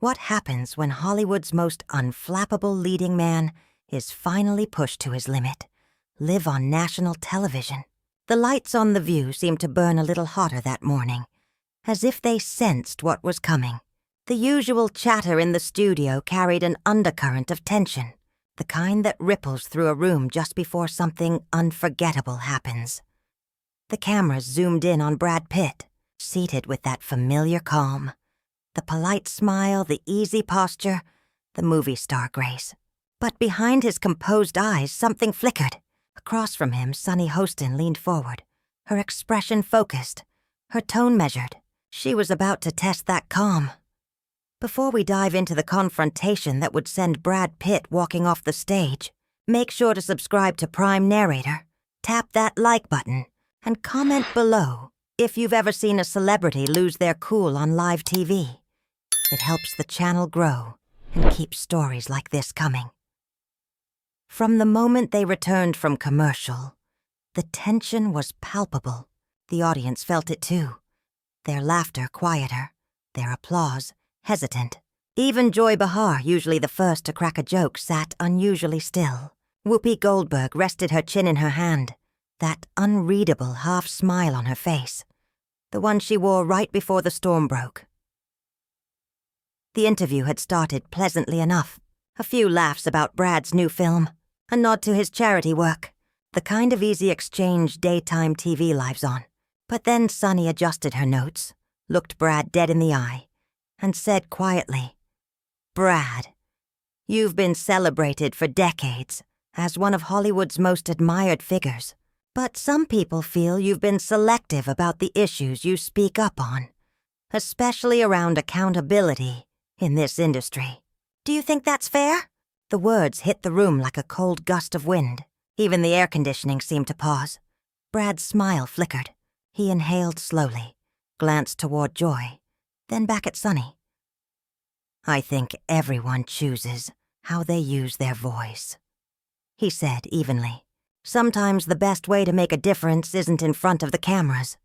What happens when Hollywood's most unflappable leading man is finally pushed to his limit? Live on national television. The lights on The View seemed to burn a little hotter that morning, as if they sensed what was coming. The usual chatter in the studio carried an undercurrent of tension, the kind that ripples through a room just before something unforgettable happens. The cameras zoomed in on Brad Pitt, seated with that familiar calm. The polite smile, the easy posture, the movie star grace. But behind his composed eyes, something flickered. Across from him, Sunny Hostin leaned forward, her expression focused, her tone measured. She was about to test that calm. Before we dive into the confrontation that would send Brad Pitt walking off the stage, make sure to subscribe to Prime Narrator, tap that like button, and comment below if you've ever seen a celebrity lose their cool on live TV. It helps the channel grow and keep stories like this coming. From the moment they returned from commercial, the tension was palpable. The audience felt it too. Their laughter quieter, their applause hesitant. Even Joy Behar, usually the first to crack a joke, sat unusually still. Whoopi Goldberg rested her chin in her hand, that unreadable half smile on her face, the one she wore right before the storm broke. The interview had started pleasantly enough. A few laughs about Brad's new film, a nod to his charity work, the kind of easy exchange daytime TV lives on. But then Sunny adjusted her notes, looked Brad dead in the eye, and said quietly, "Brad, you've been celebrated for decades as one of Hollywood's most admired figures, but some people feel you've been selective about the issues you speak up on, especially around accountability in this industry. Do you think that's fair?" The words hit the room like a cold gust of wind. Even the air conditioning seemed to pause. Brad's smile flickered. He inhaled slowly, glanced toward Joy, then back at Sunny. "I think everyone chooses how they use their voice," he said evenly. "Sometimes the best way to make a difference isn't in front of the cameras."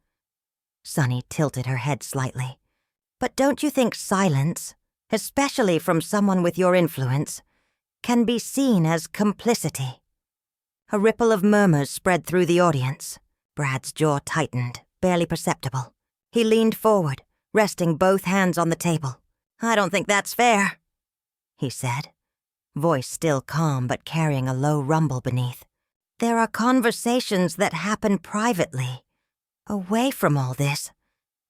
Sunny tilted her head slightly. "But don't you think silence, especially from someone with your influence, can be seen as complicity?" A ripple of murmurs spread through the audience. Brad's jaw tightened, barely perceptible. He leaned forward, resting both hands on the table. "I don't think that's fair," he said, voice still calm but carrying a low rumble beneath. "There are conversations that happen privately, away from all this,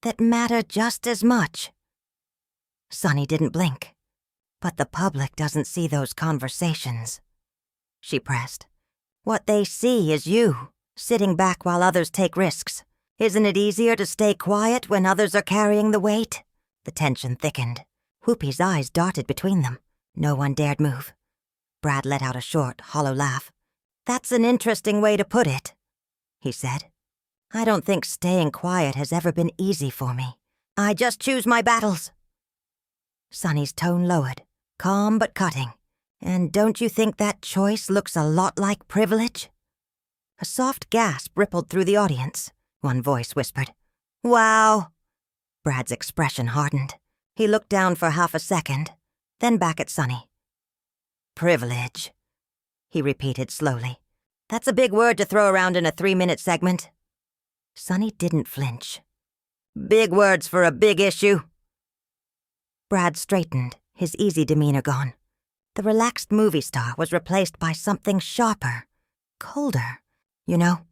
that matter just as much." Sunny didn't blink. "But the public doesn't see those conversations," she pressed. "What they see is you, sitting back while others take risks. Isn't it easier to stay quiet when others are carrying the weight?" The tension thickened. Whoopi's eyes darted between them. No one dared move. Brad let out a short, hollow laugh. "That's an interesting way to put it," he said. "I don't think staying quiet has ever been easy for me. I just choose my battles." Sunny's tone lowered, calm but cutting. "And don't you think that choice looks a lot like privilege?" A soft gasp rippled through the audience. One voice whispered, "Wow." Brad's expression hardened. He looked down for half a second, then back at Sunny. "Privilege," he repeated slowly. "That's a big word to throw around in a 3-minute segment." Sunny didn't flinch. "Big words for a big issue." Brad straightened, his easy demeanor gone. The relaxed movie star was replaced by something sharper, colder. "You know,"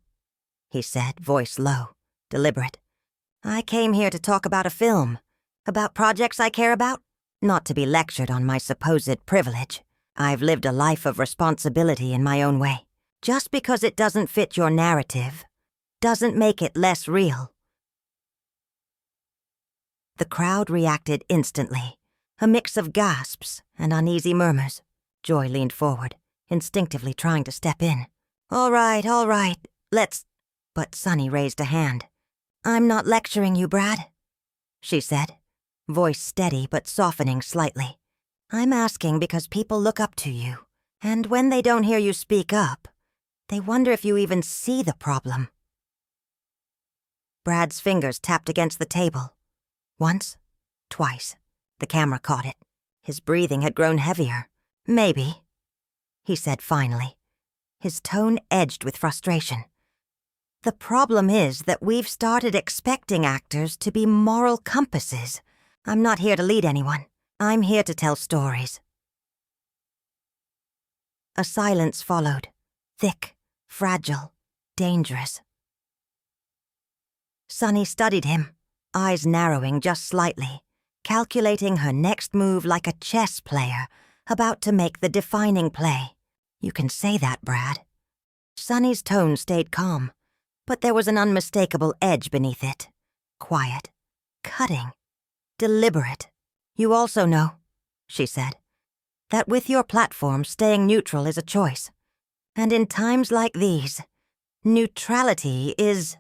he said, voice low, deliberate, "I came here to talk about a film, about projects I care about, not to be lectured on my supposed privilege. I've lived a life of responsibility in my own way. Just because it doesn't fit your narrative doesn't make it less real." The crowd reacted instantly, a mix of gasps and uneasy murmurs. Joy leaned forward, instinctively trying to step in. All right, let's—" But Sunny raised a hand. "I'm not lecturing you, Brad," she said, voice steady but softening slightly. "I'm asking because people look up to you, and when they don't hear you speak up, they wonder if you even see the problem." Brad's fingers tapped against the table. Once, twice. The camera caught it. His breathing had grown heavier. "Maybe," he said finally, his tone edged with frustration. "The problem is that we've started expecting actors to be moral compasses. I'm not here to lead anyone. I'm here to tell stories." A silence followed, thick, fragile, dangerous. Sunny studied him, eyes narrowing just slightly, calculating her next move like a chess player about to make the defining play. "You can say that, Brad." Sunny's tone stayed calm, but there was an unmistakable edge beneath it. Quiet, cutting, deliberate. "You also know," she said, "that with your platform, staying neutral is a choice. And in times like these, neutrality is—"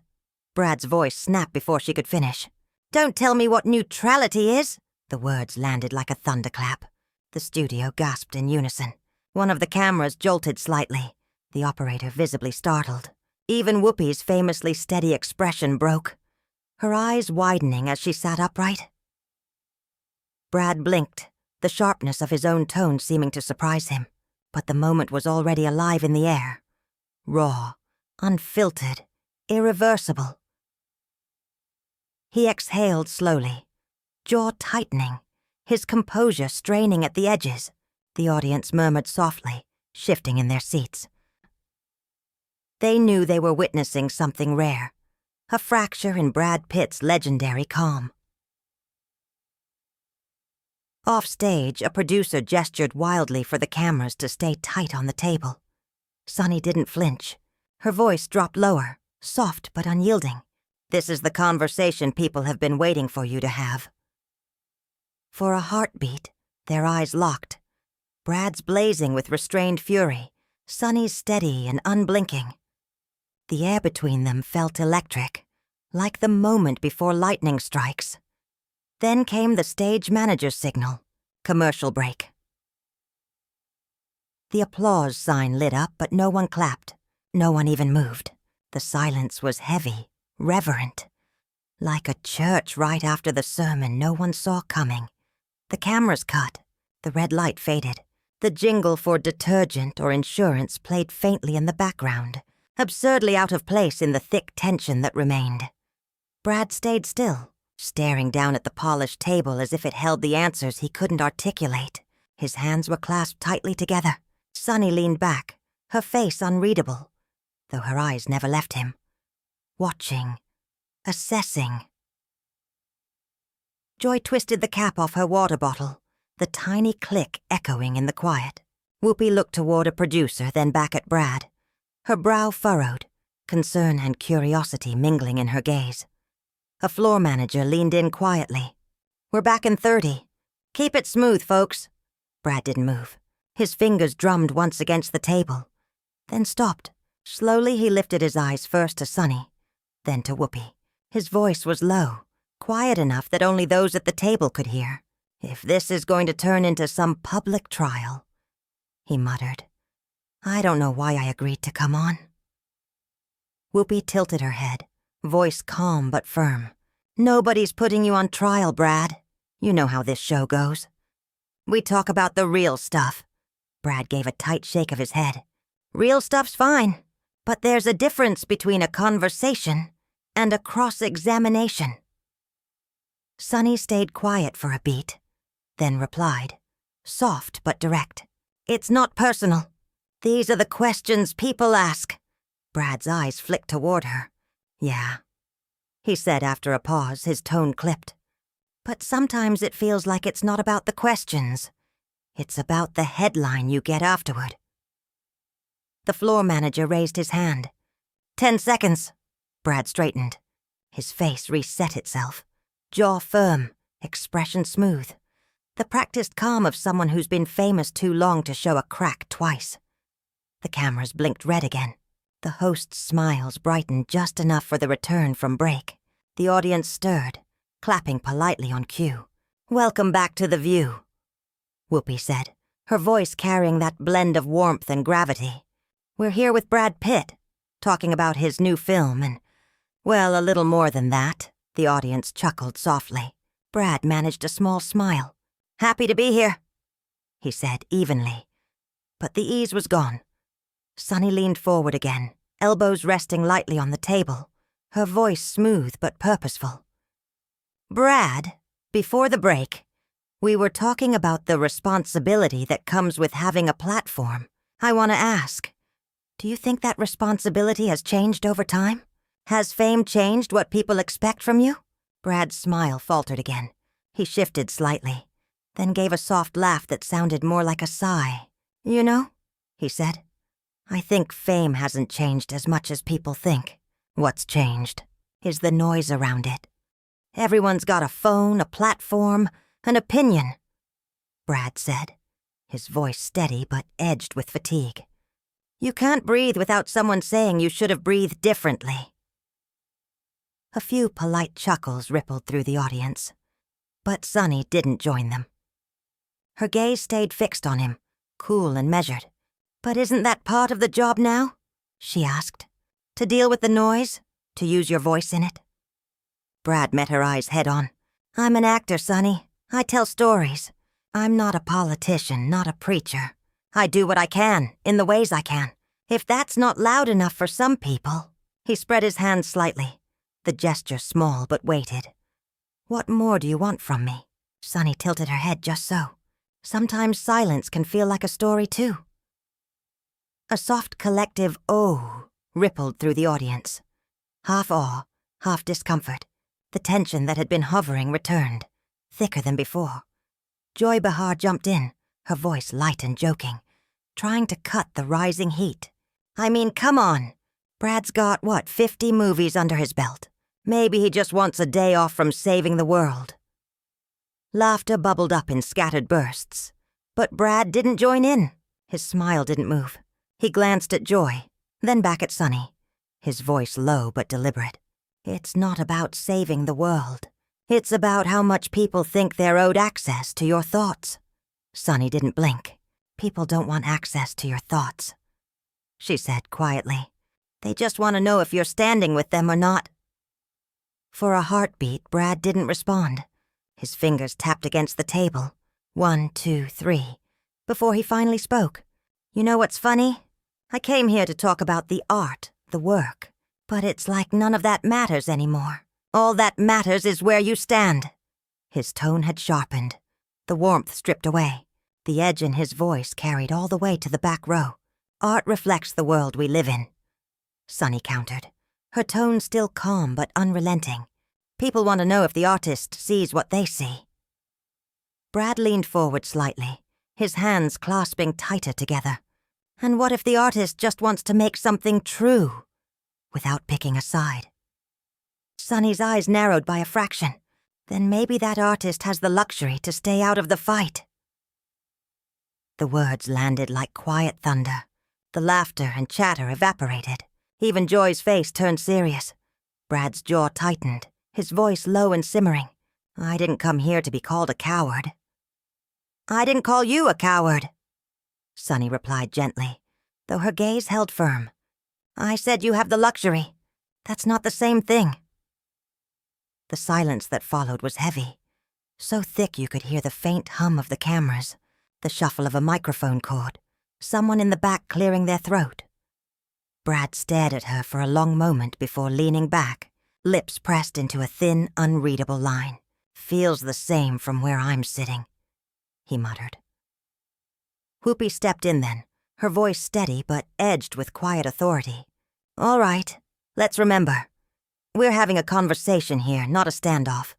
Brad's voice snapped before she could finish. "Don't tell me what neutrality is!" The words landed like a thunderclap. The studio gasped in unison. One of the cameras jolted slightly, the operator visibly startled. Even Whoopi's famously steady expression broke, her eyes widening as she sat upright. Brad blinked, the sharpness of his own tone seeming to surprise him, but the moment was already alive in the air. Raw, unfiltered, irreversible. He exhaled slowly, jaw tightening, his composure straining at the edges. The audience murmured softly, shifting in their seats. They knew they were witnessing something rare, a fracture in Brad Pitt's legendary calm. Offstage, a producer gestured wildly for the cameras to stay tight on the table. Sunny didn't flinch. Her voice dropped lower, soft but unyielding. "This is the conversation people have been waiting for you to have." For a heartbeat, their eyes locked. Brad's blazing with restrained fury, Sunny's steady and unblinking. The air between them felt electric, like the moment before lightning strikes. Then came the stage manager's signal, commercial break. The applause sign lit up, but no one clapped. No one even moved. The silence was heavy, reverent. Like a church right after the sermon no one saw coming. The cameras cut. The red light faded. The jingle for detergent or insurance played faintly in the background, absurdly out of place in the thick tension that remained. Brad stayed still, staring down at the polished table as if it held the answers he couldn't articulate. His hands were clasped tightly together. Sunny leaned back, her face unreadable, though her eyes never left him. Watching, assessing. Joy twisted the cap off her water bottle, the tiny click echoing in the quiet. Whoopi looked toward a producer, then back at Brad. Her brow furrowed, concern and curiosity mingling in her gaze. A floor manager leaned in quietly. "We're back in 30. Keep it smooth, folks." Brad didn't move. His fingers drummed once against the table, then stopped. Slowly he lifted his eyes first to Sunny, then to Whoopi. His voice was low, quiet enough that only those at the table could hear. "If this is going to turn into some public trial," he muttered, "I don't know why I agreed to come on." Whoopi tilted her head, voice calm but firm. "Nobody's putting you on trial, Brad. You know how this show goes. We talk about the real stuff." Brad gave a tight shake of his head. "Real stuff's fine, but there's a difference between a conversation and a cross-examination." Sunny stayed quiet for a beat, then replied, soft but direct. "It's not personal. These are the questions people ask." Brad's eyes flicked toward her. "Yeah," he said after a pause, his tone clipped. "But sometimes it feels like it's not about the questions. It's about the headline you get afterward." The floor manager raised his hand. 10 seconds. Brad straightened. His face reset itself. Jaw firm, expression smooth. The practiced calm of someone who's been famous too long to show a crack twice. The cameras blinked red again. The host's smiles brightened just enough for the return from break. The audience stirred, clapping politely on cue. "Welcome back to The View," Whoopi said, her voice carrying that blend of warmth and gravity. "We're here with Brad Pitt, talking about his new film and, well, a little more than that." The audience chuckled softly. Brad managed a small smile. "Happy to be here. he said evenly. But the ease was gone. Sunny leaned forward again, elbows resting lightly on the table, her voice smooth but purposeful. Brad, before the break, we were talking about the responsibility that comes with having a platform. I want to ask, do you think that responsibility has changed over time? Has fame changed what people expect from you? Brad's smile faltered again. He shifted slightly, then gave a soft laugh that sounded more like a sigh. You know, he said, I think fame hasn't changed as much as people think. What's changed is the noise around it. Everyone's got a phone, a platform, an opinion, Brad said, his voice steady but edged with fatigue. You can't breathe without someone saying you should have breathed differently. A few polite chuckles rippled through the audience, but Sunny didn't join them. Her gaze stayed fixed on him, cool and measured. But isn't that part of the job now? She asked. To deal with the noise? To use your voice in it? Brad met her eyes head on. I'm an actor, Sunny. I tell stories. I'm not a politician, not a preacher. I do what I can, in the ways I can. If that's not loud enough for some people... He spread his hands slightly, the gesture small but weighted. What more do you want from me? Sunny tilted her head just so. Sometimes silence can feel like a story, too. A soft collective oh rippled through the audience. Half awe, half discomfort. The tension that had been hovering returned, thicker than before. Joy Behar jumped in, her voice light and joking, trying to cut the rising heat. I mean, come on. Brad's got, 50 movies under his belt. Maybe he just wants a day off from saving the world. Laughter bubbled up in scattered bursts. But Brad didn't join in. His smile didn't move. He glanced at Joy, then back at Sunny, his voice low but deliberate. It's not about saving the world. It's about how much people think they're owed access to your thoughts. Sunny didn't blink. People don't want access to your thoughts, she said quietly. They just want to know if you're standing with them or not. For a heartbeat, Brad didn't respond. His fingers tapped against the table. 1, 2, 3. Before he finally spoke. You know what's funny? I came here to talk about the art, the work. But it's like none of that matters anymore. All that matters is where you stand. His tone had sharpened, the warmth stripped away. The edge in his voice carried all the way to the back row. Art reflects the world we live in, Sunny countered, her tone still calm but unrelenting. People want to know if the artist sees what they see. Brad leaned forward slightly, his hands clasping tighter together. And what if the artist just wants to make something true, without picking a side? Sunny's eyes narrowed by a fraction. Then maybe that artist has the luxury to stay out of the fight. The words landed like quiet thunder. The laughter and chatter evaporated. Even Joy's face turned serious. Brad's jaw tightened, his voice low and simmering. I didn't come here to be called a coward. I didn't call you a coward, Sunny replied gently, though her gaze held firm. I said you have the luxury. That's not the same thing. The silence that followed was heavy, so thick you could hear the faint hum of the cameras, the shuffle of a microphone cord, someone in the back clearing their throat. Brad stared at her for a long moment before leaning back, lips pressed into a thin, unreadable line. Feels the same from where I'm sitting, he muttered. Whoopi stepped in then, her voice steady but edged with quiet authority. All right, let's remember. We're having a conversation here, not a standoff.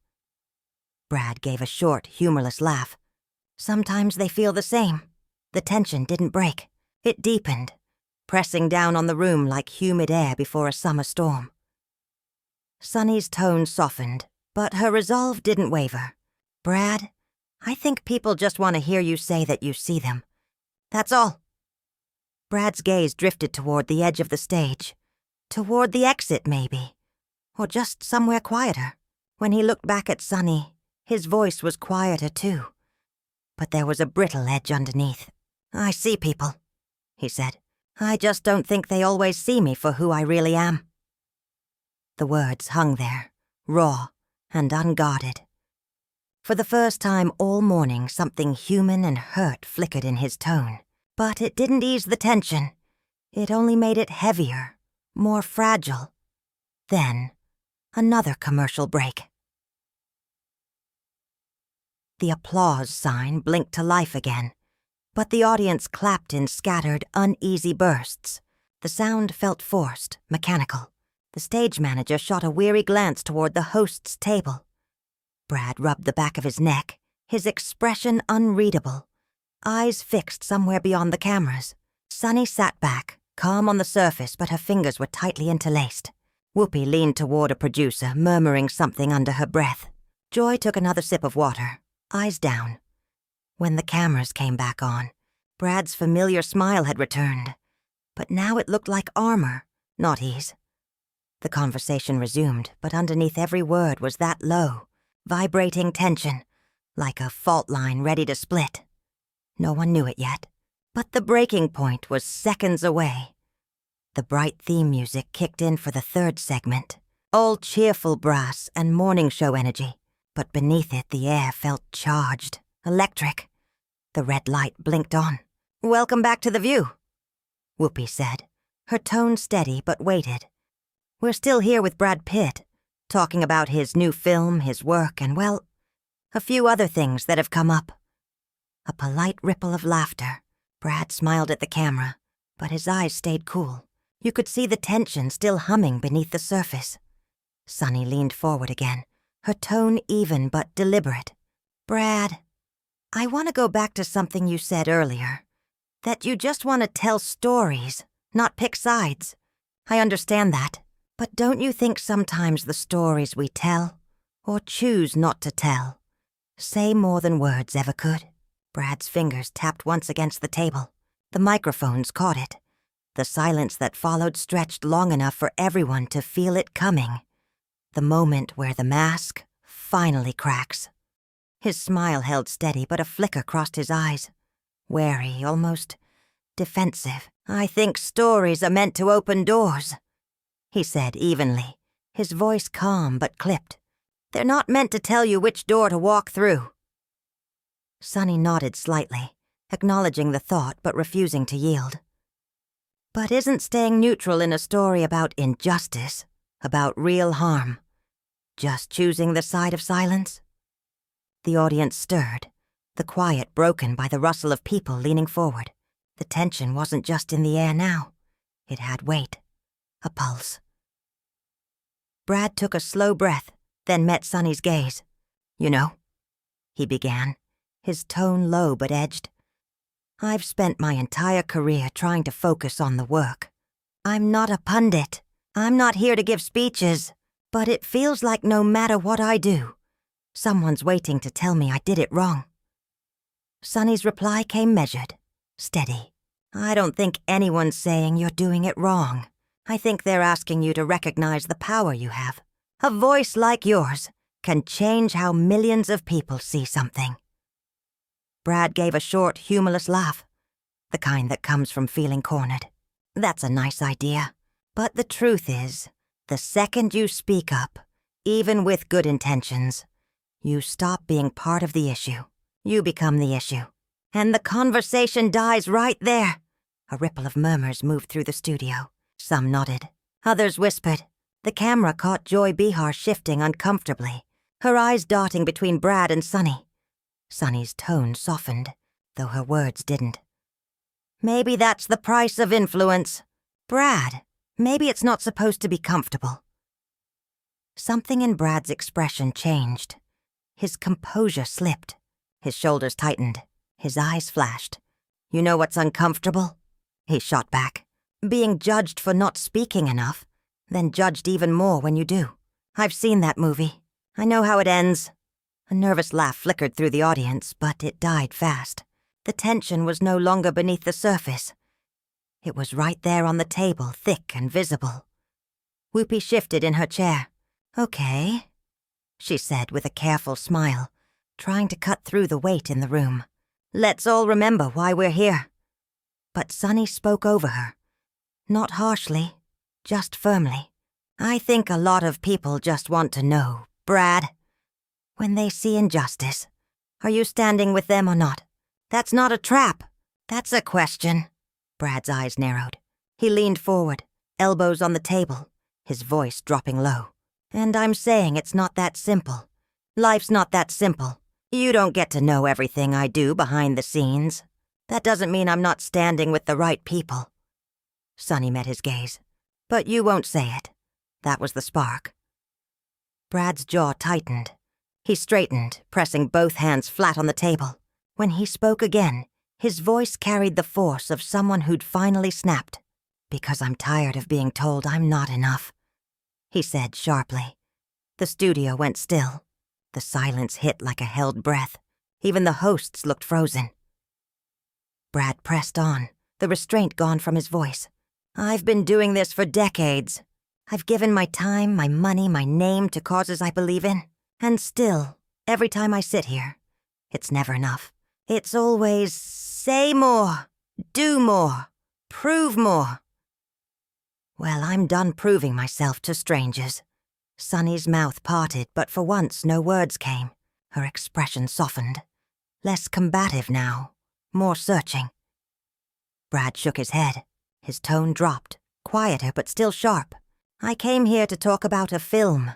Brad gave a short, humorless laugh. Sometimes they feel the same. The tension didn't break. It deepened, pressing down on the room like humid air before a summer storm. Sunny's tone softened, but her resolve didn't waver. Brad, I think people just want to hear you say that you see them. That's all. Brad's gaze drifted toward the edge of the stage. Toward the exit, maybe. Or just somewhere quieter. When he looked back at Sunny, his voice was quieter too. But there was a brittle edge underneath. I see people, he said. I just don't think they always see me for who I really am. The words hung there, raw and unguarded. For the first time all morning, something human and hurt flickered in his tone. But it didn't ease the tension. It only made it heavier, more fragile. Then, another commercial break. The applause sign blinked to life again, but the audience clapped in scattered, uneasy bursts. The sound felt forced, mechanical. The stage manager shot a weary glance toward the host's table. Brad rubbed the back of his neck, his expression unreadable, eyes fixed somewhere beyond the cameras. Sunny sat back, calm on the surface, but her fingers were tightly interlaced. Whoopi leaned toward a producer, murmuring something under her breath. Joy took another sip of water, eyes down. When the cameras came back on, Brad's familiar smile had returned, but now it looked like armor, not ease. The conversation resumed, but underneath every word was that low, vibrating tension, like a fault line ready to split. No one knew it yet, but the breaking point was seconds away. The bright theme music kicked in for the third segment, all cheerful brass and morning show energy, but beneath it the air felt charged, electric. The red light blinked on. "Welcome back to the View," Whoopi said, her tone steady but weighted. "We're still here with Brad Pitt, talking about his new film, his work, and, well, a few other things that have come up." A polite ripple of laughter. Brad smiled at the camera, but his eyes stayed cool. You could see the tension still humming beneath the surface. Sunny leaned forward again, her tone even but deliberate. "Brad, I want to go back to something you said earlier. That you just want to tell stories, not pick sides. I understand that. But don't you think sometimes the stories we tell, or choose not to tell, say more than words ever could?" Brad's fingers tapped once against the table. The microphones caught it. The silence that followed stretched long enough for everyone to feel it coming. The moment where the mask finally cracks. His smile held steady, but a flicker crossed his eyes. Wary, almost defensive. "I think stories are meant to open doors," he said evenly, his voice calm but clipped. "They're not meant to tell you which door to walk through." Sunny nodded slightly, acknowledging the thought but refusing to yield. "But isn't staying neutral in a story about injustice, about real harm, just choosing the side of silence?" The audience stirred, the quiet broken by the rustle of people leaning forward. The tension wasn't just in the air now. It had weight, a pulse. Brad took a slow breath, then met Sunny's gaze. "You know," he began, his tone low but edged, "I've spent my entire career trying to focus on the work. I'm not a pundit. I'm not here to give speeches. But it feels like no matter what I do, someone's waiting to tell me I did it wrong." Sunny's reply came measured, steady. "I don't think anyone's saying you're doing it wrong. I think they're asking you to recognize the power you have. A voice like yours can change how millions of people see something." Brad gave a short, humorless laugh, the kind that comes from feeling cornered. "That's a nice idea. But the truth is, the second you speak up, even with good intentions, you stop being part of the issue. You become the issue. And the conversation dies right there." A ripple of murmurs moved through the studio. Some nodded. Others whispered. The camera caught Joy Behar shifting uncomfortably, her eyes darting between Brad and Sunny. Sunny's tone softened, though her words didn't. "Maybe that's the price of influence. Brad, maybe it's not supposed to be comfortable." Something in Brad's expression changed. His composure slipped. His shoulders tightened. His eyes flashed. "You know what's uncomfortable?" He shot back. "Being judged for not speaking enough, then judged even more when you do. I've seen that movie. I know how it ends." A nervous laugh flickered through the audience, but it died fast. The tension was no longer beneath the surface. It was right there on the table, thick and visible. Whoopi shifted in her chair. "Okay," she said with a careful smile, trying to cut through the weight in the room. "Let's all remember why we're here." But Sunny spoke over her. Not harshly, just firmly. "I think a lot of people just want to know, Brad, When they see injustice, are you standing with them or not? That's not a trap. That's a question. Brad's eyes narrowed. He leaned forward, elbows on the table, his voice dropping low. And I'm saying it's not that simple. Life's not that simple. You don't get to know everything I do behind the scenes. That doesn't mean I'm not standing with the right people. Sunny met his gaze. But you won't say it. That was the spark. Brad's jaw tightened. He straightened, pressing both hands flat on the table. When he spoke again, his voice carried the force of someone who'd finally snapped. Because I'm tired of being told I'm not enough, he said sharply. The studio went still. The silence hit like a held breath. Even the hosts looked frozen. Brad pressed on, the restraint gone from his voice. I've been doing this for decades. I've given my time, my money, my name to causes I believe in. And still, every time I sit here, it's never enough. It's always, say more, do more, prove more. Well, I'm done proving myself to strangers. Sunny's mouth parted, but for once no words came. Her expression softened. Less combative now, more searching. Brad shook his head. His tone dropped, quieter but still sharp. I came here to talk about a film.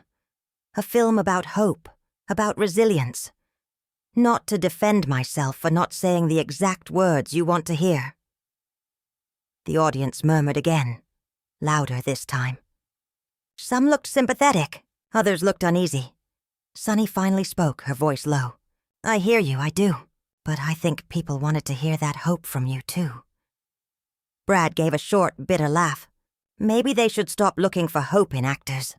A film about hope, about resilience. Not to defend myself for not saying the exact words you want to hear. The audience murmured again, louder this time. Some looked sympathetic, others looked uneasy. Sunny finally spoke, her voice low. I hear you, I do. But I think people wanted to hear that hope from you, too. Brad gave a short, bitter laugh. Maybe they should stop looking for hope in actors.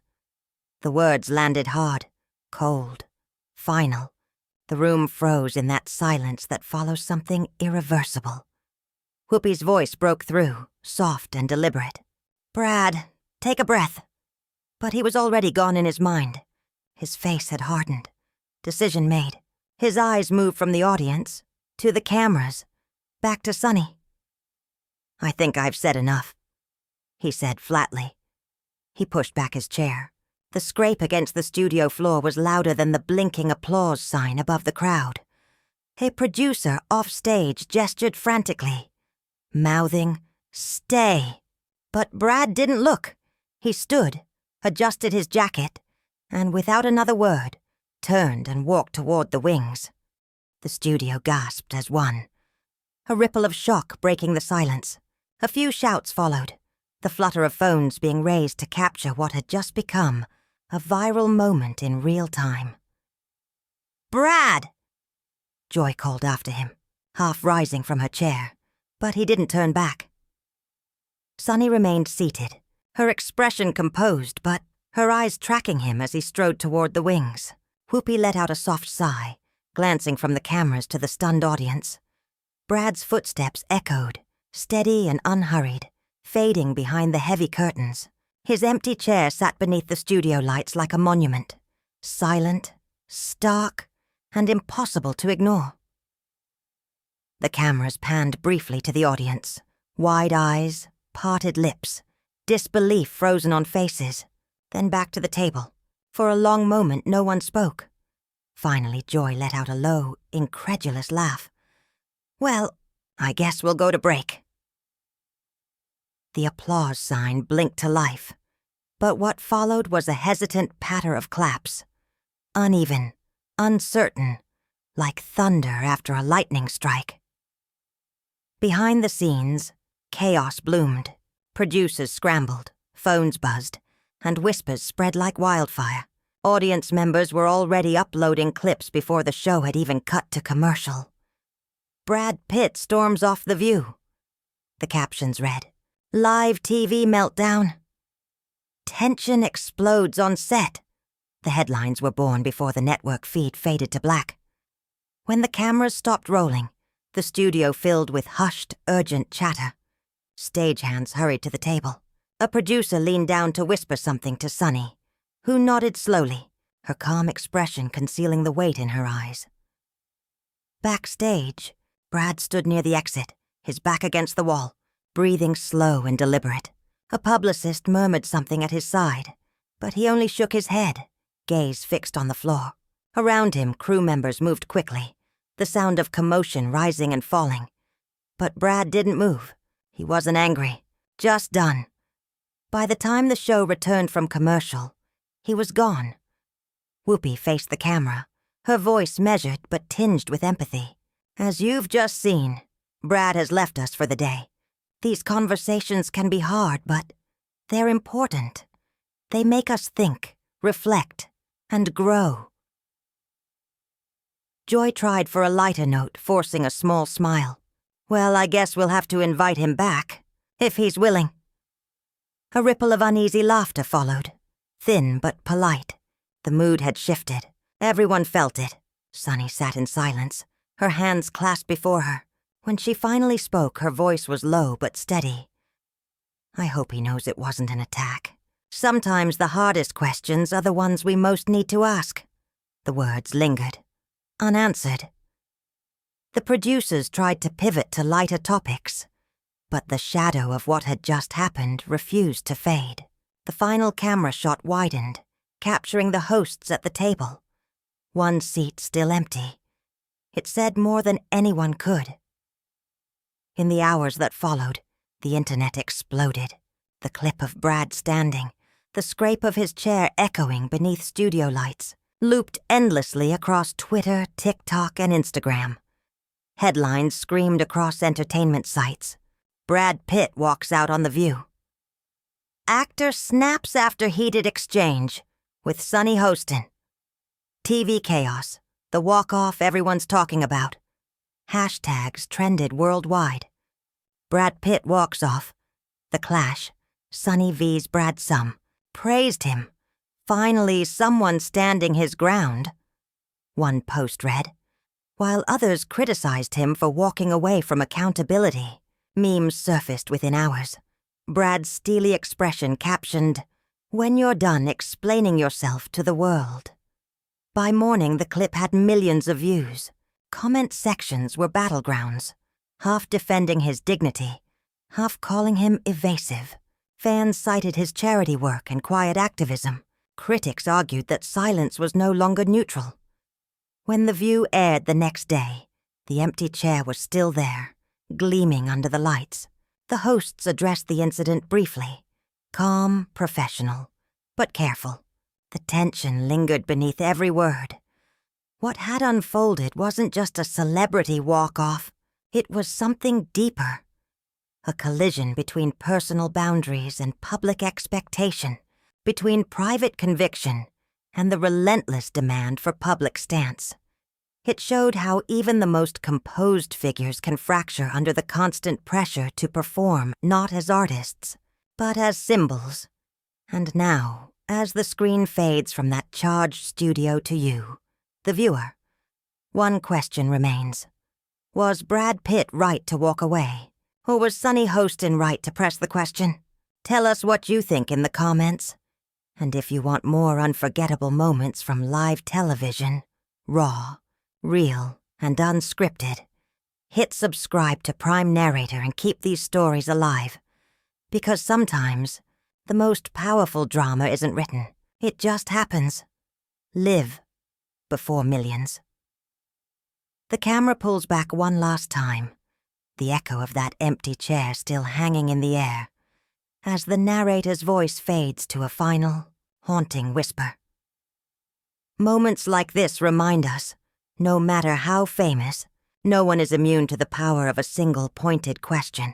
The words landed hard, cold, final. The room froze in that silence that follows something irreversible. Whoopi's voice broke through, soft and deliberate. Brad, take a breath. But he was already gone in his mind. His face had hardened. Decision made. His eyes moved from the audience, to the cameras, back to Sunny. I think I've said enough, he said flatly. He pushed back his chair. The scrape against the studio floor was louder than the blinking applause sign above the crowd. A producer off stage gestured frantically, mouthing, "Stay." But Brad didn't look. He stood, adjusted his jacket, and without another word, turned and walked toward the wings. The studio gasped as one. A ripple of shock breaking the silence. A few shouts followed, the flutter of phones being raised to capture what had just become a viral moment in real time. Brad! Joy called after him, half rising from her chair, but he didn't turn back. Sunny remained seated, her expression composed, but her eyes tracking him as he strode toward the wings. Whoopi let out a soft sigh, glancing from the cameras to the stunned audience. Brad's footsteps echoed, steady and unhurried, fading behind the heavy curtains. His empty chair sat beneath the studio lights like a monument, silent, stark, and impossible to ignore. The cameras panned briefly to the audience, wide eyes, parted lips, disbelief frozen on faces, then back to the table. For a long moment no one spoke. Finally Joy let out a low, incredulous laugh. Well, I guess we'll go to break. The applause sign blinked to life, but what followed was a hesitant patter of claps. Uneven, uncertain, like thunder after a lightning strike. Behind the scenes, chaos bloomed. Producers scrambled, phones buzzed, and whispers spread like wildfire. Audience members were already uploading clips before the show had even cut to commercial. Brad Pitt storms off the view. The captions read, Live TV meltdown. Tension explodes on set. The headlines were born before the network feed faded to black. When the cameras stopped rolling, the studio filled with hushed, urgent chatter. Stagehands hurried to the table. A producer leaned down to whisper something to Sunny, who nodded slowly, her calm expression concealing the weight in her eyes. Backstage, Brad stood near the exit, his back against the wall, breathing slow and deliberate. A publicist murmured something at his side, but he only shook his head, gaze fixed on the floor. Around him, crew members moved quickly, the sound of commotion rising and falling. But Brad didn't move. He wasn't angry, just done. By the time the show returned from commercial, he was gone. Whoopi faced the camera, her voice measured but tinged with empathy. As you've just seen, Brad has left us for the day. These conversations can be hard, but they're important. They make us think, reflect, and grow. Joy tried for a lighter note, forcing a small smile. Well, I guess we'll have to invite him back, if he's willing. A ripple of uneasy laughter followed, thin but polite. The mood had shifted. Everyone felt it. Sunny sat in silence, her hands clasped before her. When she finally spoke, her voice was low but steady. I hope he knows it wasn't an attack. Sometimes the hardest questions are the ones we most need to ask. The words lingered, unanswered. The producers tried to pivot to lighter topics, but the shadow of what had just happened refused to fade. The final camera shot widened, capturing the hosts at the table. One seat still empty. It said more than anyone could. In the hours that followed, the internet exploded. The clip of Brad standing, the scrape of his chair echoing beneath studio lights, looped endlessly across Twitter, TikTok, and Instagram. Headlines screamed across entertainment sites. Brad Pitt walks out on The View. Actor snaps after heated exchange with Sunny Hostin. TV chaos, the walk-off everyone's talking about. Hashtags trended worldwide. Brad Pitt walks off. The clash, Sunny vs. Brad Sum, praised him. Finally, someone standing his ground. One post read, while others criticized him for walking away from accountability. Memes surfaced within hours. Brad's steely expression captioned, "When you're done explaining yourself to the world." By morning, the clip had millions of views. Comment sections were battlegrounds, half defending his dignity, half calling him evasive. Fans cited his charity work and quiet activism. Critics argued that silence was no longer neutral. When The View aired the next day, the empty chair was still there, gleaming under the lights. The hosts addressed the incident briefly, calm, professional, but careful. The tension lingered beneath every word. What had unfolded wasn't just a celebrity walk-off. It was something deeper. A collision between personal boundaries and public expectation, between private conviction and the relentless demand for public stance. It showed how even the most composed figures can fracture under the constant pressure to perform not as artists, but as symbols. And now, as the screen fades from that charged studio to you, the viewer, one question remains. Was Brad Pitt right to walk away? Or was Sunny Hostin right to press the question? Tell us what you think in the comments. And if you want more unforgettable moments from live television, raw, real, and unscripted, hit subscribe to Prime Narrator and keep these stories alive. Because sometimes, the most powerful drama isn't written. It just happens. Live before millions. The camera pulls back one last time, the echo of that empty chair still hanging in the air, as the narrator's voice fades to a final, haunting whisper. Moments like this remind us, no matter how famous, no one is immune to the power of a single pointed question.